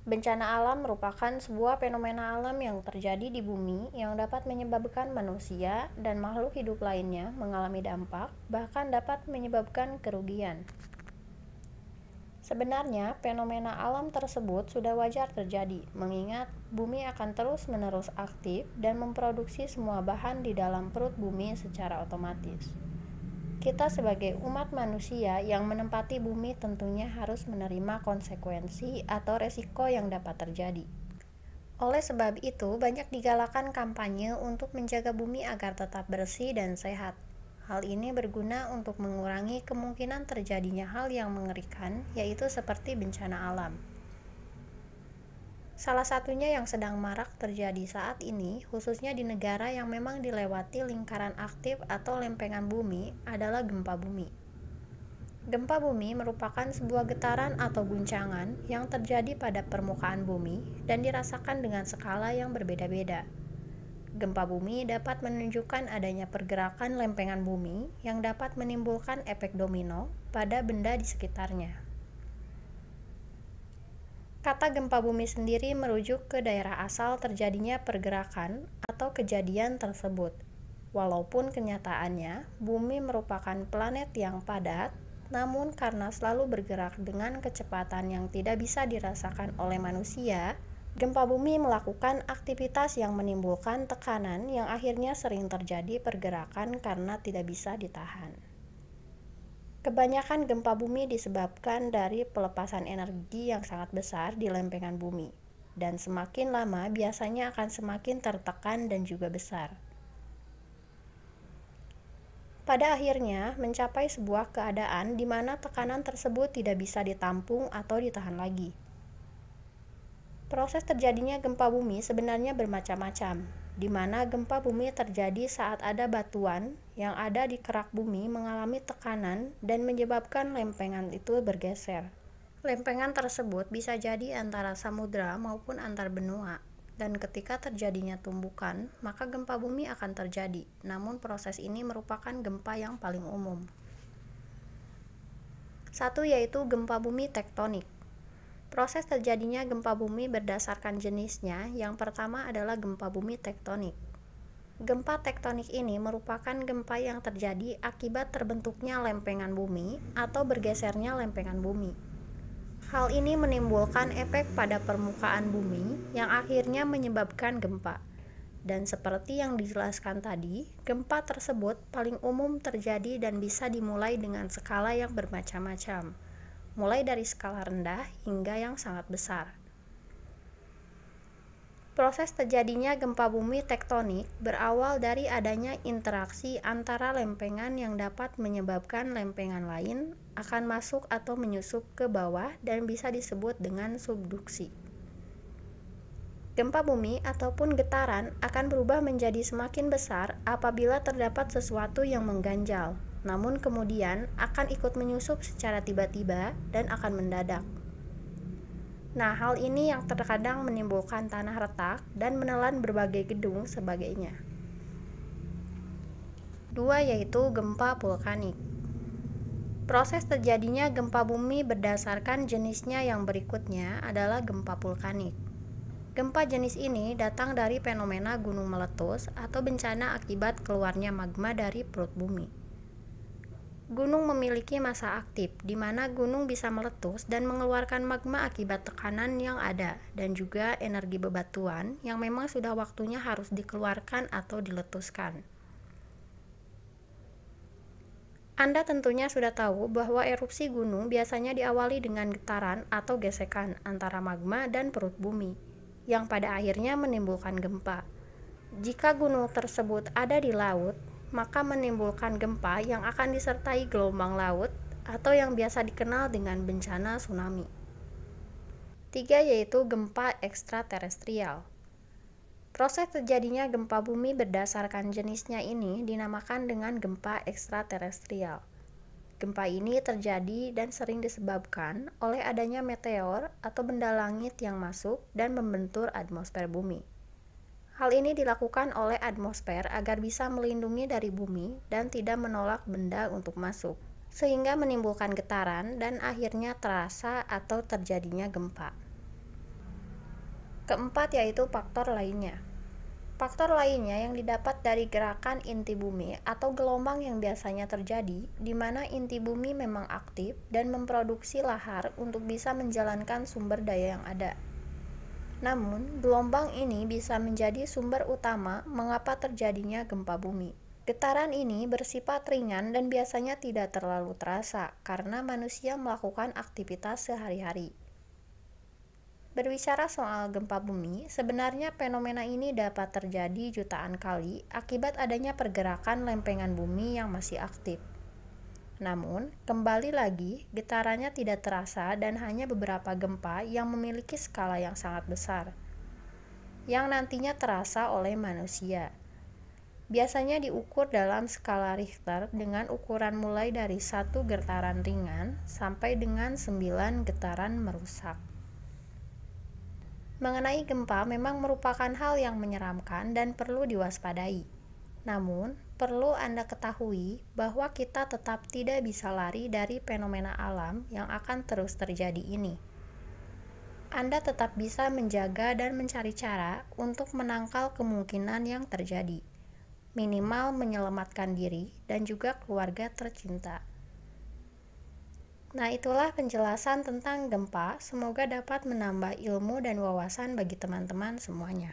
Bencana alam merupakan sebuah fenomena alam yang terjadi di bumi yang dapat menyebabkan manusia dan makhluk hidup lainnya mengalami dampak, bahkan dapat menyebabkan kerugian. Sebenarnya, fenomena alam tersebut sudah wajar terjadi, mengingat bumi akan terus-menerus aktif dan memproduksi semua bahan di dalam perut bumi secara otomatis. Kita sebagai umat manusia yang menempati bumi tentunya harus menerima konsekuensi atau resiko yang dapat terjadi. Oleh sebab itu, banyak digalakan kampanye untuk menjaga bumi agar tetap bersih dan sehat. Hal ini berguna untuk mengurangi kemungkinan terjadinya hal yang mengerikan, yaitu seperti bencana alam. Salah satunya yang sedang marak terjadi saat ini, khususnya di negara yang memang dilewati lingkaran aktif atau lempengan bumi, adalah gempa bumi. Gempa bumi merupakan sebuah getaran atau guncangan yang terjadi pada permukaan bumi dan dirasakan dengan skala yang berbeda-beda. Gempa bumi dapat menunjukkan adanya pergerakan lempengan bumi yang dapat menimbulkan efek domino pada benda di sekitarnya. Kata gempa bumi sendiri merujuk ke daerah asal terjadinya pergerakan atau kejadian tersebut. Walaupun kenyataannya, bumi merupakan planet yang padat, namun karena selalu bergerak dengan kecepatan yang tidak bisa dirasakan oleh manusia, gempa bumi melakukan aktivitas yang menimbulkan tekanan yang akhirnya sering terjadi pergerakan karena tidak bisa ditahan. Kebanyakan gempa bumi disebabkan dari pelepasan energi yang sangat besar di lempengan bumi, dan semakin lama biasanya akan semakin tertekan dan juga besar. Pada akhirnya, mencapai sebuah keadaan di mana tekanan tersebut tidak bisa ditampung atau ditahan lagi. Proses terjadinya gempa bumi sebenarnya bermacam-macam, di mana gempa bumi terjadi saat ada batuan yang ada di kerak bumi mengalami tekanan dan menyebabkan lempengan itu bergeser. Lempengan tersebut bisa jadi antara samudra maupun antar benua, dan ketika terjadinya tumbukan, maka gempa bumi akan terjadi. Namun proses ini merupakan gempa yang paling umum. Satu yaitu gempa bumi tektonik. Proses terjadinya gempa bumi berdasarkan jenisnya. Yang pertama adalah gempa bumi tektonik. Gempa tektonik ini merupakan gempa yang terjadi akibat terbentuknya lempengan bumi atau bergesernya lempengan bumi. Hal ini menimbulkan efek pada permukaan bumi yang akhirnya menyebabkan gempa. Dan seperti yang dijelaskan tadi, gempa tersebut paling umum terjadi dan bisa dimulai dengan skala yang bermacam-macam, mulai dari skala rendah hingga yang sangat besar. Proses terjadinya gempa bumi tektonik berawal dari adanya interaksi antara lempengan yang dapat menyebabkan lempengan lain akan masuk atau menyusup ke bawah dan bisa disebut dengan subduksi. Gempa bumi ataupun getaran akan berubah menjadi semakin besar apabila terdapat sesuatu yang mengganjal, namun kemudian akan ikut menyusup secara tiba-tiba dan akan mendadak. Nah, hal ini yang terkadang menimbulkan tanah retak dan menelan berbagai gedung sebagainya. Dua yaitu gempa vulkanik. Proses terjadinya gempa bumi berdasarkan jenisnya yang berikutnya adalah gempa vulkanik. Gempa jenis ini datang dari fenomena gunung meletus atau bencana akibat keluarnya magma dari perut bumi. Gunung memiliki massa aktif, di mana gunung bisa meletus dan mengeluarkan magma akibat tekanan yang ada, dan juga energi bebatuan yang memang sudah waktunya harus dikeluarkan atau diletuskan. Anda tentunya sudah tahu bahwa erupsi gunung biasanya diawali dengan getaran atau gesekan antara magma dan perut bumi, yang pada akhirnya menimbulkan gempa. Jika gunung tersebut ada di laut, maka menimbulkan gempa yang akan disertai gelombang laut atau yang biasa dikenal dengan bencana tsunami. 3 yaitu gempa ekstraterestrial. Proses terjadinya gempa bumi berdasarkan jenisnya ini dinamakan dengan gempa ekstraterestrial. Gempa ini terjadi dan sering disebabkan oleh adanya meteor atau benda langit yang masuk dan membentur atmosfer bumi. Hal ini dilakukan oleh atmosfer agar bisa melindungi dari bumi dan tidak menolak benda untuk masuk, sehingga menimbulkan getaran dan akhirnya terasa atau terjadinya gempa. Keempat yaitu faktor lainnya. Faktor lainnya yang didapat dari gerakan inti bumi atau gelombang yang biasanya terjadi, di mana inti bumi memang aktif dan memproduksi lahar untuk bisa menjalankan sumber daya yang ada. Namun, gelombang ini bisa menjadi sumber utama mengapa terjadinya gempa bumi. Getaran ini bersifat ringan dan biasanya tidak terlalu terasa karena manusia melakukan aktivitas sehari-hari. Berbicara soal gempa bumi, sebenarnya fenomena ini dapat terjadi jutaan kali akibat adanya pergerakan lempengan bumi yang masih aktif. Namun, kembali lagi, getarannya tidak terasa dan hanya beberapa gempa yang memiliki skala yang sangat besar, yang nantinya terasa oleh manusia. Biasanya diukur dalam skala Richter dengan ukuran mulai dari 1 getaran ringan sampai dengan 9 getaran merusak. Mengenai gempa memang merupakan hal yang menyeramkan dan perlu diwaspadai. Namun, perlu Anda ketahui bahwa kita tetap tidak bisa lari dari fenomena alam yang akan terus terjadi ini. Anda tetap bisa menjaga dan mencari cara untuk menangkal kemungkinan yang terjadi, minimal menyelamatkan diri dan juga keluarga tercinta. Nah, itulah penjelasan tentang gempa. Semoga dapat menambah ilmu dan wawasan bagi teman-teman semuanya.